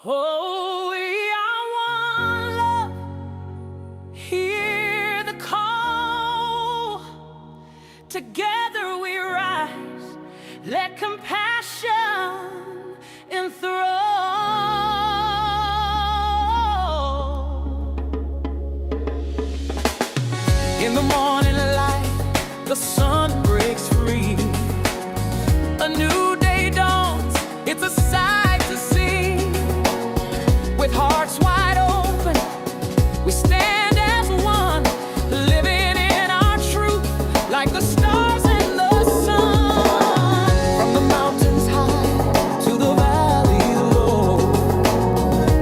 Oh, we are one love. Hear the call. Together we rise. Let compassion enthrone. In the morning light, the sun breaks free. A new day dawns. It's a sight to see. With hearts wide open, we stand as one, living in our truth, like the stars and the sun. From the mountains high to the valley low,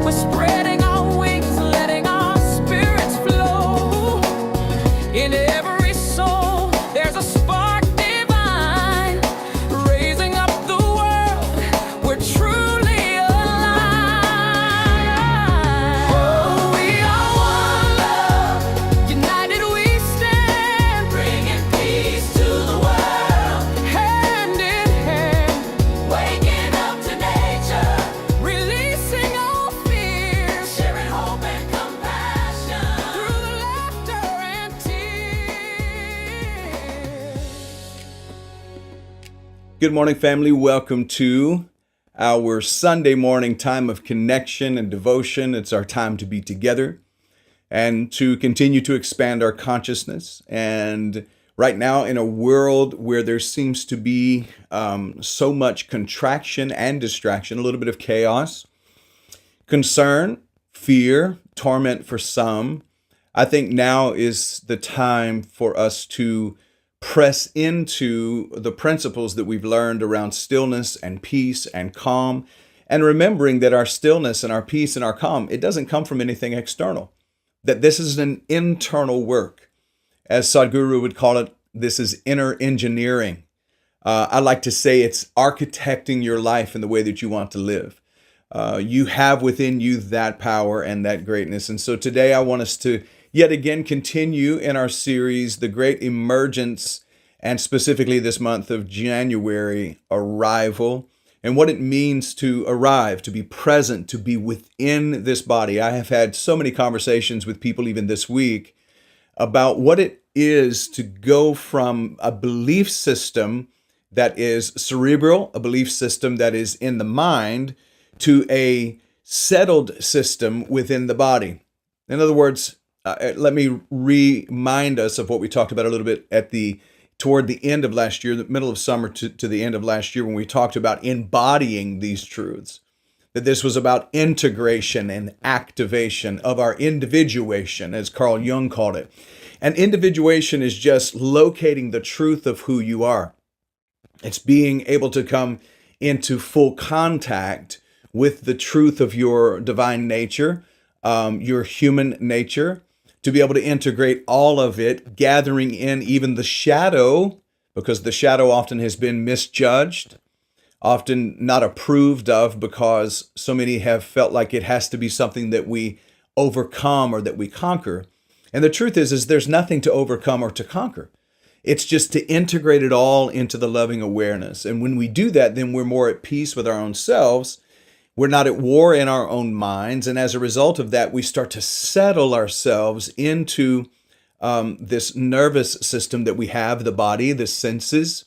we're spreading our wings, letting our spirits flow. In every soul, there's a spark divine, raising up the world. We're truly alive. Oh, we are one love. United we stand, bringing peace to the world. Hand in hand, waking up to nature, releasing all fears, sharing hope and compassion through the laughter and tears. Good morning, family. Welcome to our Sunday morning time of connection and devotion. It's our time to be together and to continue to expand our consciousness. And right now, in a world where there seems to be so much contraction and distraction, a little bit of chaos, concern, fear, torment for some, I think now is the time for us to press into the principles that we've learned around stillness and peace and calm, and remembering that our stillness and our peace and our calm, it doesn't come from anything external, that this is an internal work. As Sadhguru would call it, this is inner engineering. I like to say it's architecting your life in the way that you want to live. You have within you that power and that greatness. And so today I want us to yet again continue in our series, The Great Emergence, and specifically this month of January, Arrival, and what it means to arrive, to be present, to be within this body. I have had so many conversations with people even this week about what it is to go from a belief system that is cerebral, a belief system that is in the mind, to a settled system within the body. In other words, let me remind us of what we talked about a little bit toward the end of last year, the middle of summer to the end of last year, when we talked about embodying these truths, that this was about integration and activation of our individuation, as Carl Jung called it. And individuation is just locating the truth of who you are. It's being able to come into full contact with the truth of your divine nature, your human nature, to be able to integrate all of it, gathering in even the shadow, because the shadow often has been misjudged, often not approved of, because so many have felt like it has to be something that we overcome or that we conquer. And the truth is there's nothing to overcome or to conquer. It's just to integrate it all into the loving awareness. And when we do that, then we're more at peace with our own selves. We're not at war in our own minds. And as a result of that, we start to settle ourselves into this nervous system that we have, the body, the senses,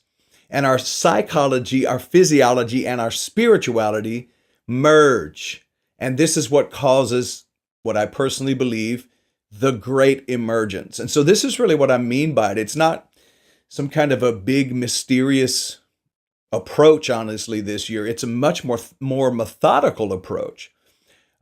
and our psychology, our physiology, and our spirituality merge. And this is what causes, what I personally believe, the great emergence. And so this is really what I mean by it. It's not some kind of a big, mysterious approach, honestly, this year. It's a much more methodical approach.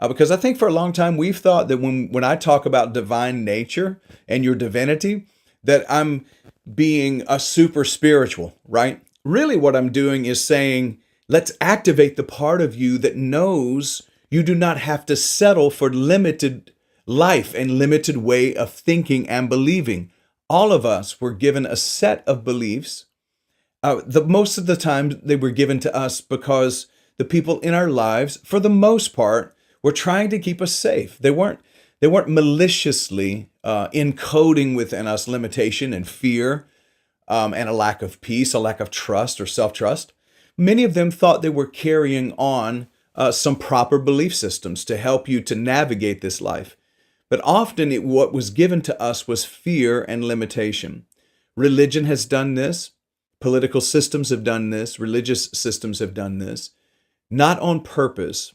Because I think for a long time, we've thought that when I talk about divine nature and your divinity, that I'm being a super spiritual, right? Really what I'm doing is saying, let's activate the part of you that knows you do not have to settle for limited life and limited way of thinking and believing. All of us were given a set of beliefs. Most of the time they were given to us because the people in our lives, for the most part, were trying to keep us safe. They weren't maliciously encoding within us limitation and fear and a lack of peace, a lack of trust or self-trust. Many of them thought they were carrying on some proper belief systems to help you to navigate this life. But often what was given to us was fear and limitation. Religion has done this. Political systems have done this. Religious systems have done this. Not on purpose,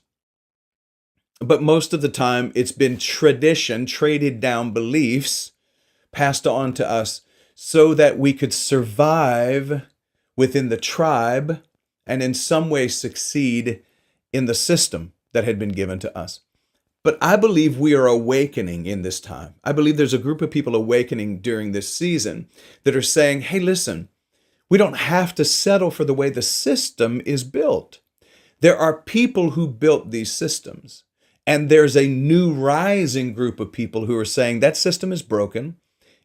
but most of the time it's been tradition, traded down beliefs passed on to us so that we could survive within the tribe and in some way succeed in the system that had been given to us. But I believe we are awakening in this time. I believe there's a group of people awakening during this season that are saying, hey, listen, we don't have to settle for the way the system is built. There are people who built these systems, and there's a new rising group of people who are saying that system is broken,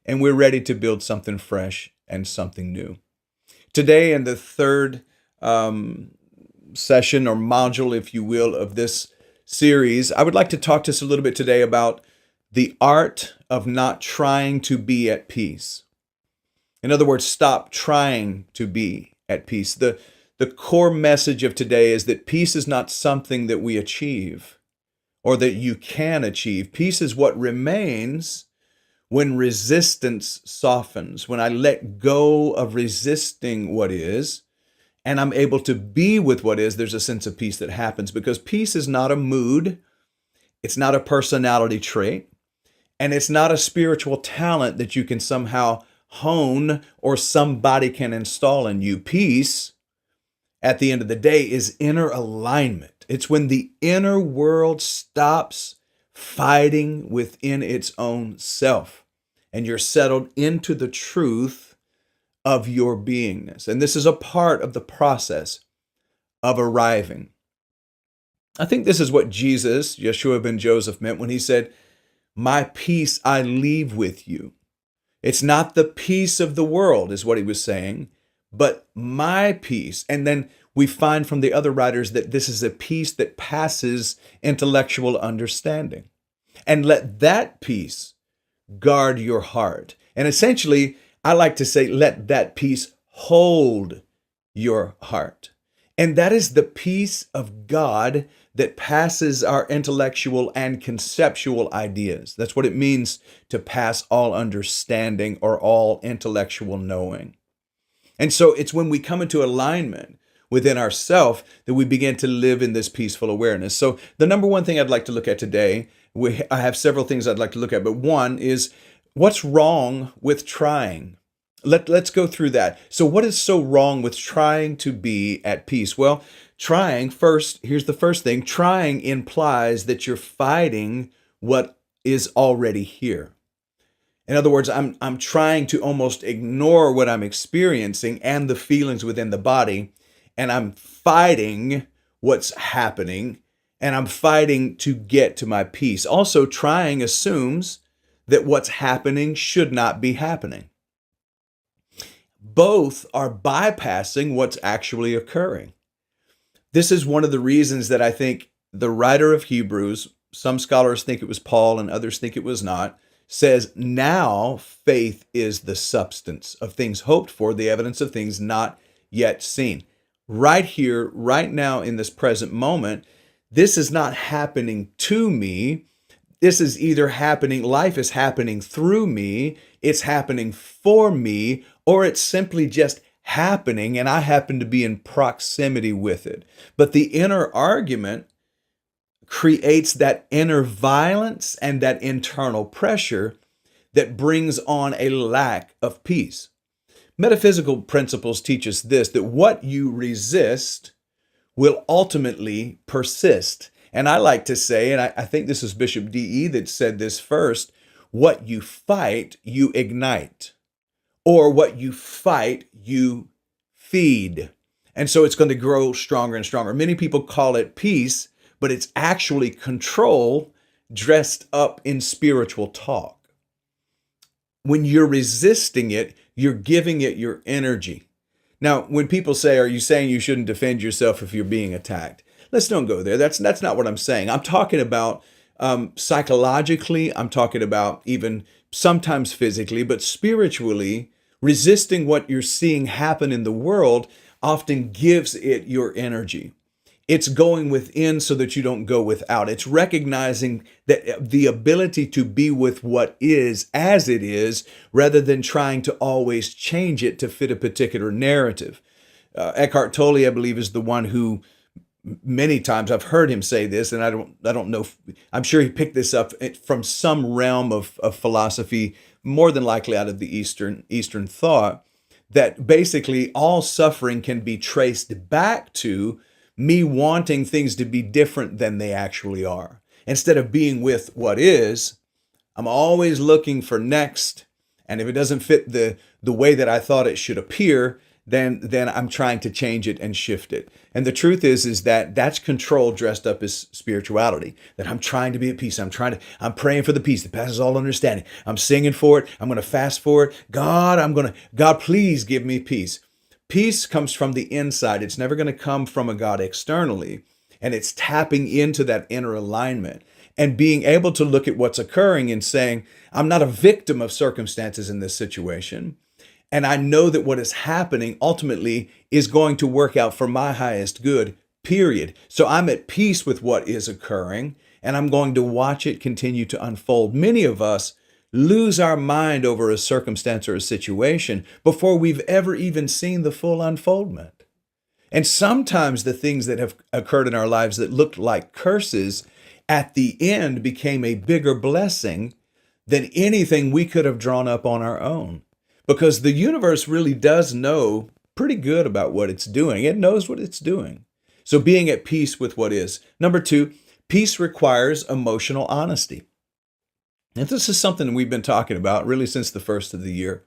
and we're ready to build something fresh and something new. Today, in the third session or module, if you will, of this series, I would like to talk to us a little bit today about the art of not trying to be at peace. In other words, stop trying to be at peace. The core message of today is that peace is not something that we achieve or that you can achieve. Peace is what remains when resistance softens, when I let go of resisting what is, and I'm able to be with what is. There's a sense of peace that happens, because peace is not a mood, it's not a personality trait, and it's not a spiritual talent that you can somehow hone or somebody can install in you. Peace, at the end of the day, is inner alignment. It's when the inner world stops fighting within its own self, and you're settled into the truth of your beingness. And this is a part of the process of arriving. I think this is what Jesus, Yeshua ben Joseph, meant when he said, "My peace I leave with you." It's not the peace of the world, is what he was saying, but my peace. And then we find from the other writers that this is a peace that passes intellectual understanding. And let that peace guard your heart. And essentially, I like to say, let that peace hold your heart. And that is the peace of God that passes our intellectual and conceptual ideas. That's what it means to pass all understanding or all intellectual knowing. And so it's when we come into alignment within ourself that we begin to live in this peaceful awareness. So the number one thing I'd like to look at today, I have several things I'd like to look at, but one is, what's wrong with trying? Let's go through that. So what is so wrong with trying to be at peace? Well, trying, first, here's the first thing. Trying implies that you're fighting what is already here. In other words, I'm trying to almost ignore what I'm experiencing and the feelings within the body, and I'm fighting what's happening, and I'm fighting to get to my peace. Also, trying assumes that what's happening should not be happening. Both are bypassing what's actually occurring. This is one of the reasons that I think the writer of Hebrews, some scholars think it was Paul and others think it was not, says, now faith is the substance of things hoped for, the evidence of things not yet seen. Right here, right now, in this present moment, this is not happening to me. This is either happening, life is happening through me, it's happening for me, or it's simply just happening and I happen to be in proximity with it. But the inner argument creates that inner violence and that internal pressure that brings on a lack of peace. Metaphysical principles teach us this, that what you resist will ultimately persist. And I like to say, and I think this is Bishop D.E. that said this first, what you fight, you ignite. Or what you fight, you feed. And so it's going to grow stronger and stronger. Many people call it peace, but it's actually control dressed up in spiritual talk. When you're resisting it, you're giving it your energy. Now, when people say, are you saying you shouldn't defend yourself if you're being attacked? Let's don't go there. That's not what I'm saying. I'm talking about psychologically. I'm talking about even sometimes physically, but spiritually, resisting what you're seeing happen in the world often gives it your energy. It's going within so that you don't go without. It's recognizing that the ability to be with what is as it is rather than trying to always change it to fit a particular narrative. Eckhart Tolle, I believe, is the one who many times I've heard him say this, and I don't know. I'm sure he picked this up from some realm of philosophy, more than likely out of the Eastern thought, that basically all suffering can be traced back to me wanting things to be different than they actually are. Instead of being with what is, I'm always looking for next. And if it doesn't fit the way that I thought it should appear, then I'm trying to change it and shift it. And the truth is that that's control dressed up as spirituality. That I'm trying to be at peace. I'm praying for the peace that passes all understanding. I'm singing for it. I'm going to fast for it. God, please give me peace. Peace comes from the inside. It's never going to come from a God externally. And it's tapping into that inner alignment and being able to look at what's occurring and saying, I'm not a victim of circumstances in this situation. And I know that what is happening ultimately is going to work out for my highest good, period. So I'm at peace with what is occurring, and I'm going to watch it continue to unfold. Many of us lose our mind over a circumstance or a situation before we've ever even seen the full unfoldment. And sometimes the things that have occurred in our lives that looked like curses at the end became a bigger blessing than anything we could have drawn up on our own. Because the universe really does know pretty good about what it's doing. It knows what it's doing. So being at peace with what is. Number 2, peace requires emotional honesty. And this is something we've been talking about really since the first of the year.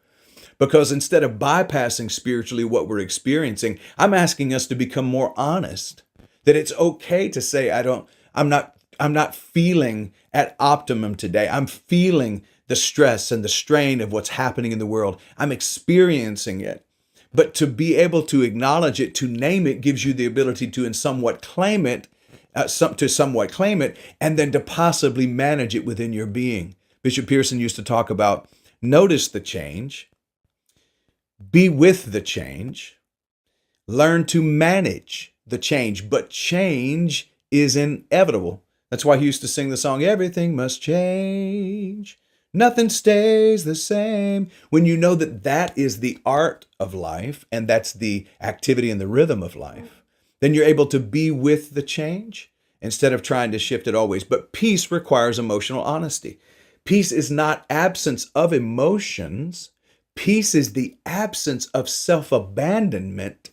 Because instead of bypassing spiritually what we're experiencing, I'm asking us to become more honest. That it's okay to say, I'm not feeling at optimum today. I'm feeling the stress and the strain of what's happening in the world. I'm experiencing it. But to be able to acknowledge it, to name it, gives you the ability to somewhat claim it, and then to possibly manage it within your being. Bishop Pearson used to talk about notice the change, be with the change, learn to manage the change, but change is inevitable. That's why he used to sing the song, "Everything must change. Nothing stays the same." When you know that that is the art of life and that's the activity and the rhythm of life, then you're able to be with the change instead of trying to shift it always. But peace requires emotional honesty. Peace is not absence of emotions. Peace is the absence of self-abandonment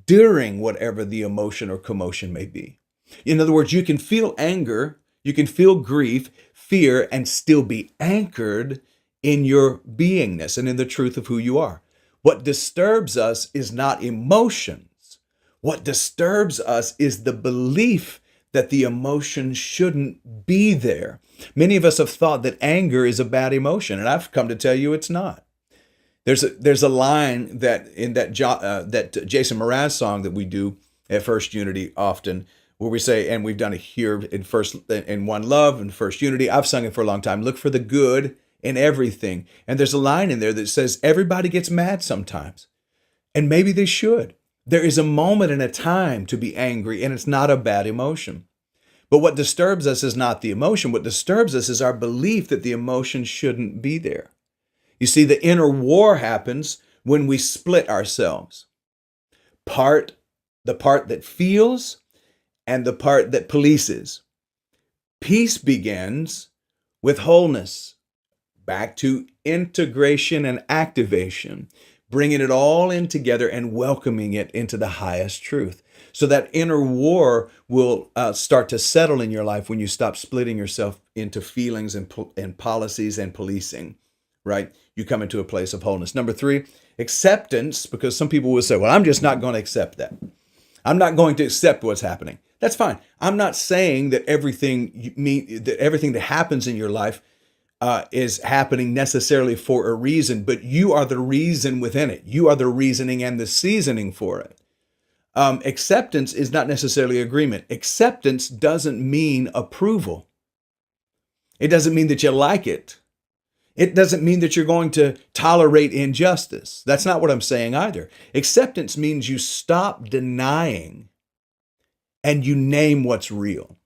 during whatever the emotion or commotion may be. In other words, you can feel anger, you can feel grief, fear, and still be anchored in your beingness and in the truth of who you are. What disturbs us is not emotions. What disturbs us is the belief that the emotion shouldn't be there. Many of us have thought that anger is a bad emotion, and I've come to tell you it's not. There's a line that in that Jason Mraz song that we do at First Unity often, where we say, and we've done it here in One Love and First Unity. I've sung it for a long time. Look for the good in everything. And there's a line in there that says, everybody gets mad sometimes. And maybe they should. There is a moment and a time to be angry, and it's not a bad emotion. But what disturbs us is not the emotion. What disturbs us is our belief that the emotion shouldn't be there. You see, the inner war happens when we split ourselves. The part that feels and the part that polices. Peace begins with wholeness, back to integration and activation, bringing it all in together and welcoming it into the highest truth. So that inner war will start to settle in your life when you stop splitting yourself into feelings and policies and policing, right? You come into a place of wholeness. Number 3, acceptance, because some people will say, well, I'm just not going to accept that. I'm not going to accept what's happening. That's fine. I'm not saying that everything that happens in your life is happening necessarily for a reason, but you are the reason within it. You are the reasoning and the seasoning for it. Acceptance is not necessarily agreement. Acceptance doesn't mean approval. It doesn't mean that you like it. It doesn't mean that you're going to tolerate injustice. That's not what I'm saying either. Acceptance means you stop denying and you name what's real.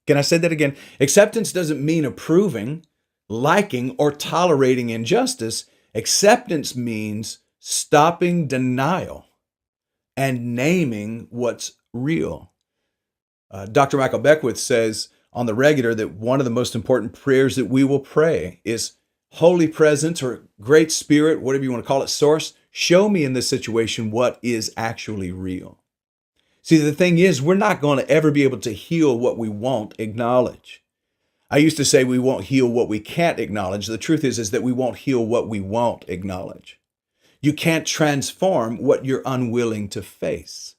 Can I say that again? Acceptance doesn't mean approving, liking, or tolerating injustice. Acceptance means stopping denial and naming what's real. Dr. Michael Beckwith says on the regular that one of the most important prayers that we will pray is, Holy Presence or Great Spirit, whatever you want to call it, Source, show me in this situation what is actually real. See, the thing is, we're not going to ever be able to heal what we won't acknowledge. I used to say we won't heal what we can't acknowledge. The truth is that we won't heal what we won't acknowledge. You can't transform what you're unwilling to face.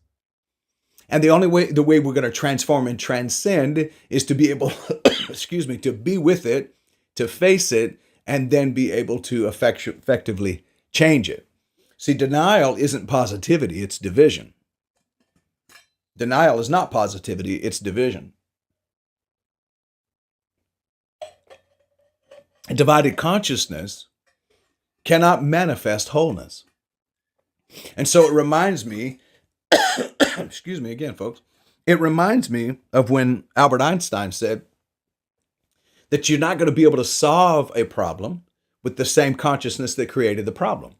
And the way we're going to transform and transcend is to be able, to be with it, to face it, and then be able to effectively change it. See, denial isn't positivity, it's division. Denial is not positivity, it's division. A divided consciousness cannot manifest wholeness. And so it reminds me, excuse me again, folks, it reminds me of when Albert Einstein said that you're not going to be able to solve a problem with the same consciousness that created the problem.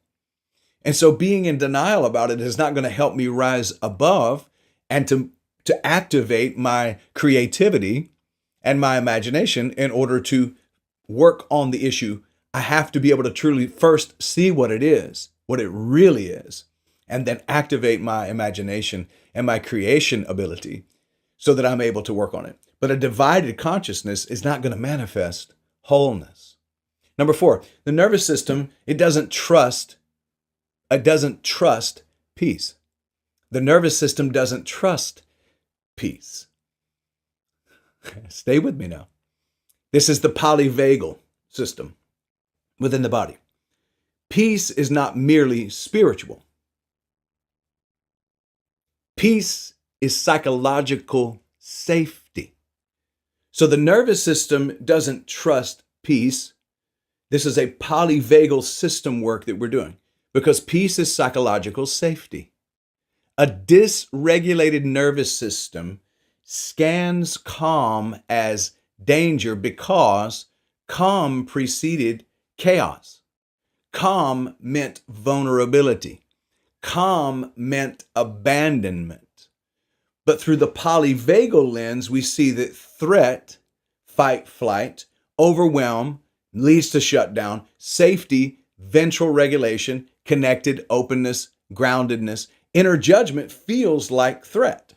And so being in denial about it is not going to help me rise above and to activate my creativity and my imagination in order to work on the issue. I have to be able to truly first see what it is, what it really is, and then activate my imagination and my creation ability so that I'm able to work on it. But a divided consciousness is not going to manifest wholeness. Number 4, the nervous system, it doesn't trust peace. The nervous system doesn't trust peace. Stay with me now. This is the polyvagal system within the body. Peace is not merely spiritual. Peace is psychological safety. So the nervous system doesn't trust peace. This is a polyvagal system work that we're doing because peace is psychological safety. A dysregulated nervous system scans calm as danger because calm preceded chaos. Calm meant vulnerability. Calm meant abandonment. But through the polyvagal lens, we see that threat, fight, flight, overwhelm leads to shutdown, safety, ventral regulation, connected, openness, groundedness. Inner judgment feels like threat.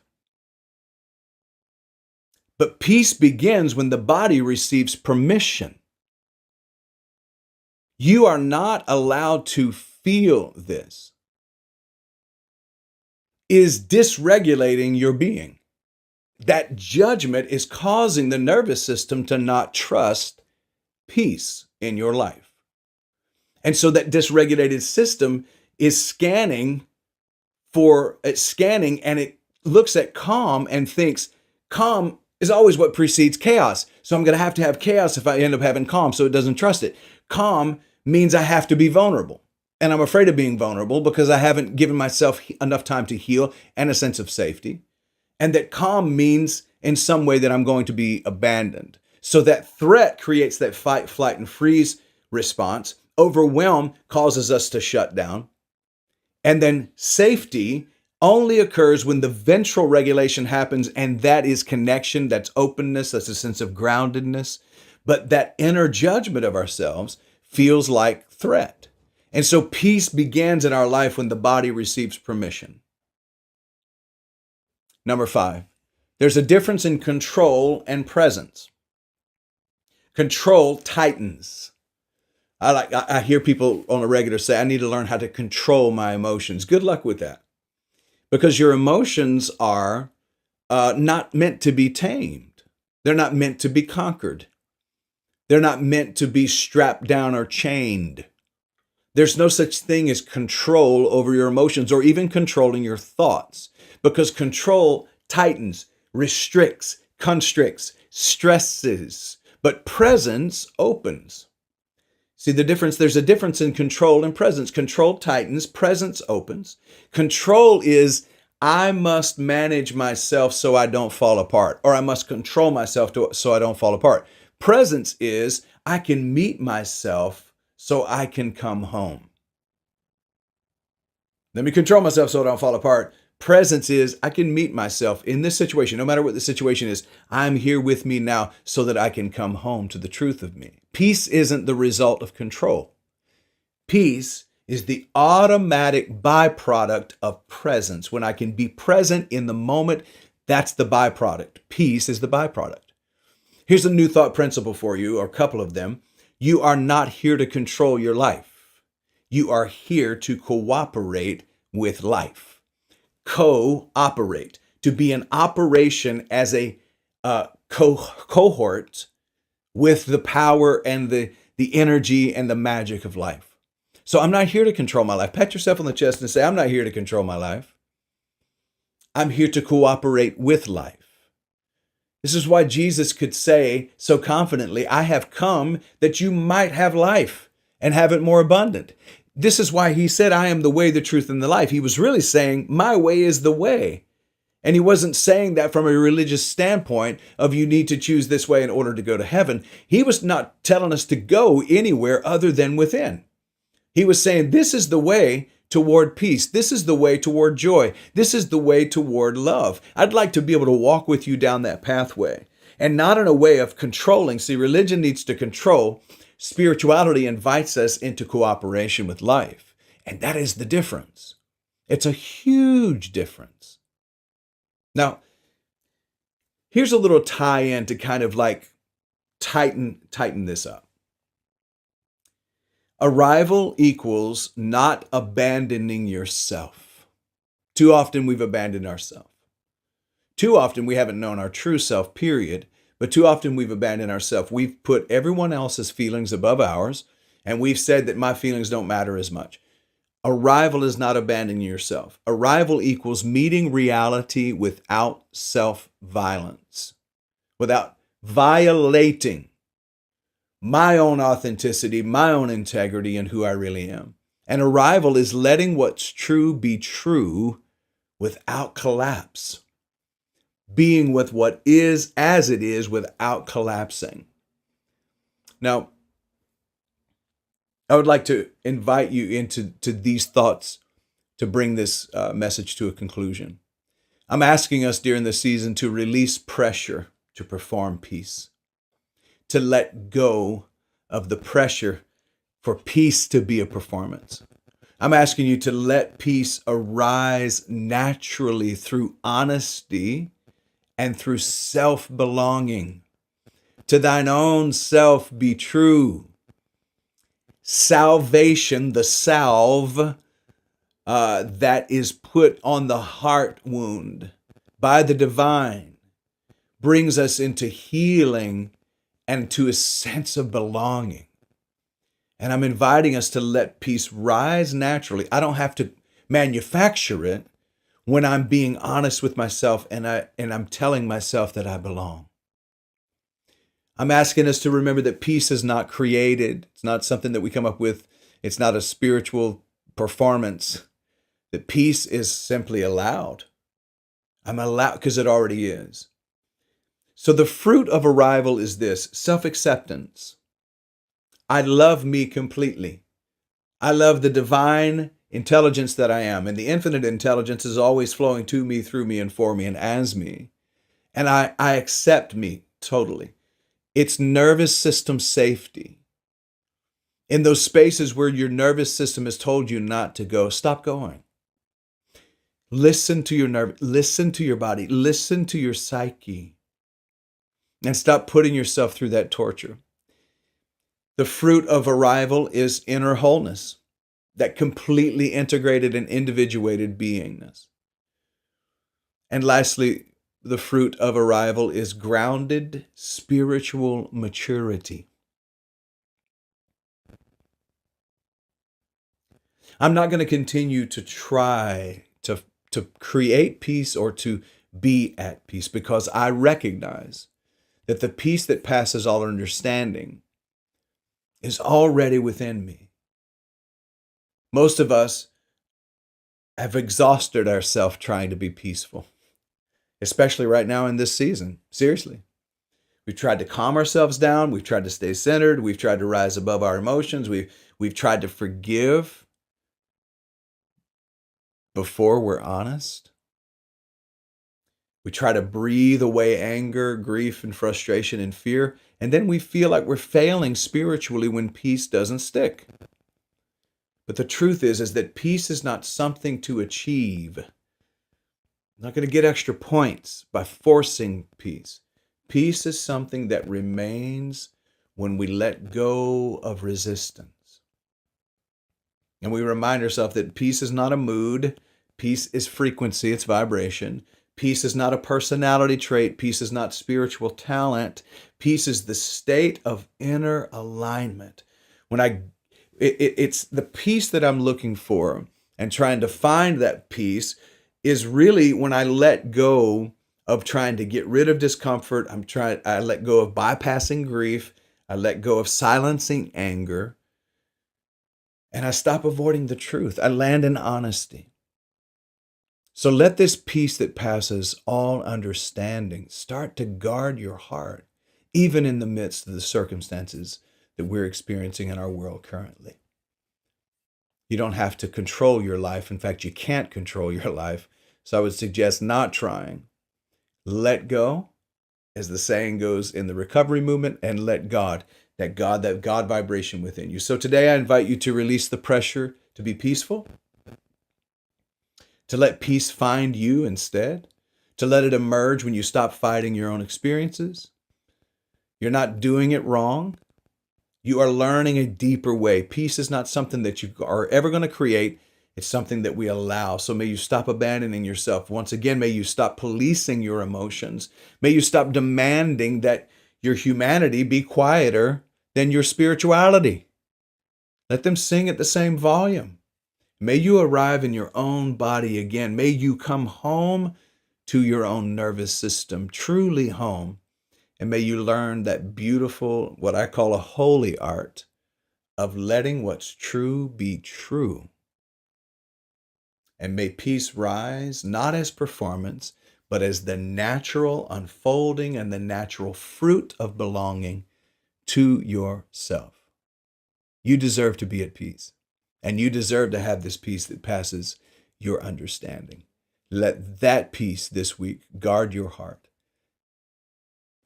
But peace begins when the body receives permission. You are not allowed to feel this. It is dysregulating your being. That judgment is causing the nervous system to not trust peace in your life. And so that dysregulated system is scanning and it looks at calm and thinks calm is always what precedes chaos. So I'm going to have chaos if I end up having calm, so it doesn't trust it. Calm means I have to be vulnerable. And I'm afraid of being vulnerable because I haven't given myself enough time to heal and a sense of safety. And that calm means in some way that I'm going to be abandoned. So that threat creates that fight, flight, and freeze response. Overwhelm causes us to shut down. And then safety only occurs when the ventral regulation happens, and that is connection, that's openness, that's a sense of groundedness. But that inner judgment of ourselves feels like threat. And so peace begins in our life when the body receives permission. Number 5, there's a difference in control and presence. Control tightens. I hear people on a regular say, I need to learn how to control my emotions. Good luck with that. Because your emotions are not meant to be tamed. They're not meant to be conquered. They're not meant to be strapped down or chained. There's no such thing as control over your emotions or even controlling your thoughts, because control tightens, restricts, constricts, stresses, but presence opens. See the difference? There's a difference in control and presence. Control tightens, presence opens. Control is, I must manage myself so I don't fall apart, or I must control myself so I don't fall apart. Presence is I can meet myself so I can come home. Let me control myself so I don't fall apart. Presence is I can meet myself in this situation, no matter what the situation is. I'm here with me now so that I can come home to the truth of me. Peace isn't the result of control. Peace is the automatic byproduct of presence. When I can be present in the moment, that's the byproduct. Peace is the byproduct. Here's a new thought principle for you, or a couple of them. You are not here to control your life. You are here to cooperate with life. Cooperate, to be in operation as a cohort with the power and the energy and the magic of life. So I'm not here to control my life. Pat yourself on the chest and say, I'm not here to control my life. I'm here to cooperate with life. This is why Jesus could say so confidently, I have come that you might have life and have it more abundant. This is why he said, I am the way, the truth, and the life. He was really saying, my way is the way. And he wasn't saying that from a religious standpoint of you need to choose this way in order to go to heaven. He was not telling us to go anywhere other than within. He was saying, this is the way toward peace. This is the way toward joy. This is the way toward love. I'd like to be able to walk with you down that pathway, and not in a way of controlling. See, religion needs to control. Spirituality invites us into cooperation with life. And that is the difference. It's a huge difference. Now, here's a little tie-in to kind of like tighten this up. Arrival equals not abandoning yourself. Too often we've abandoned ourselves. Too often we haven't known our true self, period. But too often we've abandoned ourselves. We've put everyone else's feelings above ours, and we've said that my feelings don't matter as much. Arrival is not abandoning yourself. Arrival equals meeting reality without self-violence, without violating my own authenticity, my own integrity, and who I really am. And arrival is letting what's true be true without collapse. Being with what is as it is without collapsing. Now, I would like to invite you into these thoughts to bring this message to a conclusion. I'm asking us during the season to release pressure to perform peace, to let go of the pressure for peace to be a performance. I'm asking you to let peace arise naturally through honesty and through self-belonging. To thine own self be true. Salvation, the salve that is put on the heart wound by the divine, brings us into healing and to a sense of belonging. And I'm inviting us to let peace rise naturally. I don't have to manufacture it when I'm being honest with myself and I'm telling myself that I belong. I'm asking us to remember that peace is not created. It's not something that we come up with. It's not a spiritual performance. That peace is simply allowed. I'm allowed because it already is. So the fruit of arrival is this: self-acceptance. I love me completely. I love the divine intelligence that I am, and the infinite intelligence is always flowing to me, through me, and for me, and as me. And I accept me totally. It's nervous system safety. In those spaces where your nervous system has told you not to go, stop going. Listen to your nerve, listen to your body, listen to your psyche, and stop putting yourself through that torture. The fruit of arrival is inner wholeness, that completely integrated and individuated beingness. And lastly, the fruit of arrival is grounded spiritual maturity. I'm not going to continue to try to create peace or to be at peace, because I recognize that the peace that passes all understanding is already within me. Most of us have exhausted ourselves trying to be peaceful, especially right now in this season. Seriously. We've tried to calm ourselves down. We've tried to stay centered. We've tried to rise above our emotions. We've tried to forgive before we're honest. We try to breathe away anger, grief, and frustration and fear. And then we feel like we're failing spiritually when peace doesn't stick. But the truth is that peace is not something to achieve. I'm not going to get extra points by forcing peace. Peace is something that remains when we let go of resistance. And we remind ourselves that peace is not a mood. Peace is frequency, it's vibration. Peace is not a personality trait. Peace is not spiritual talent. Peace is the state of inner alignment. It's the peace that I'm looking for and trying to find that peace is really when I let go of trying to get rid of discomfort. I let go of bypassing grief. I let go of silencing anger. And I stop avoiding the truth. I land in honesty. So let this peace that passes all understanding start to guard your heart, even in the midst of the circumstances that we're experiencing in our world currently. You don't have to control your life. In fact, you can't control your life. So I would suggest not trying. Let go, as the saying goes in the recovery movement, and let God, that God vibration within you. So today I invite you to release the pressure to be peaceful, to let peace find you instead, to let it emerge when you stop fighting your own experiences. You're not doing it wrong. You are learning a deeper way. Peace is not something that you are ever going to create. It's something that we allow. So may you stop abandoning yourself. Once again, may you stop policing your emotions. May you stop demanding that your humanity be quieter than your spirituality. Let them sing at the same volume. May you arrive in your own body again. May you come home to your own nervous system, truly home. And may you learn that beautiful, what I call a holy art of letting what's true be true. And may peace rise, not as performance, but as the natural unfolding and the natural fruit of belonging to yourself. You deserve to be at peace. And you deserve to have this peace that passes your understanding. Let that peace this week guard your heart,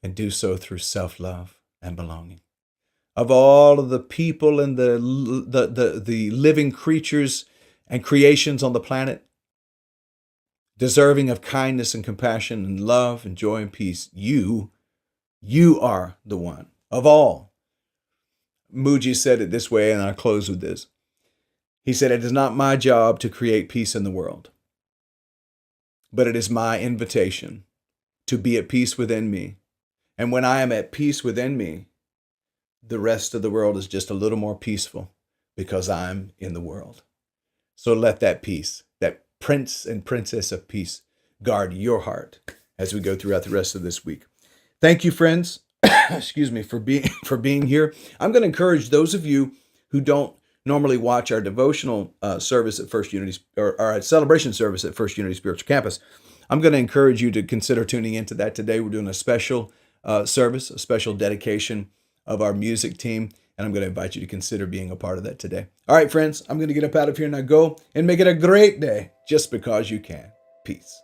and do so through self-love and belonging. Of all of the people and the living creatures and creations on the planet, deserving of kindness and compassion and love and joy and peace, you are the one of all. Muji said it this way, and I'll close with this. He said, "It is not my job to create peace in the world, but it is my invitation to be at peace within me. And when I am at peace within me, the rest of the world is just a little more peaceful because I'm in the world." So let that peace, that prince and princess of peace, guard your heart as we go throughout the rest of this week. Thank you, friends. Excuse me, for being here. I'm going to encourage those of you who don't normally watch our devotional service at First Unity, or our celebration service at First Unity Spiritual Campus. I'm going to encourage you to consider tuning into that today. We're doing a special service, a special dedication of our music team, and I'm going to invite you to consider being a part of that today. All right, friends, I'm going to get up out of here and now go and make it a great day just because you can. Peace.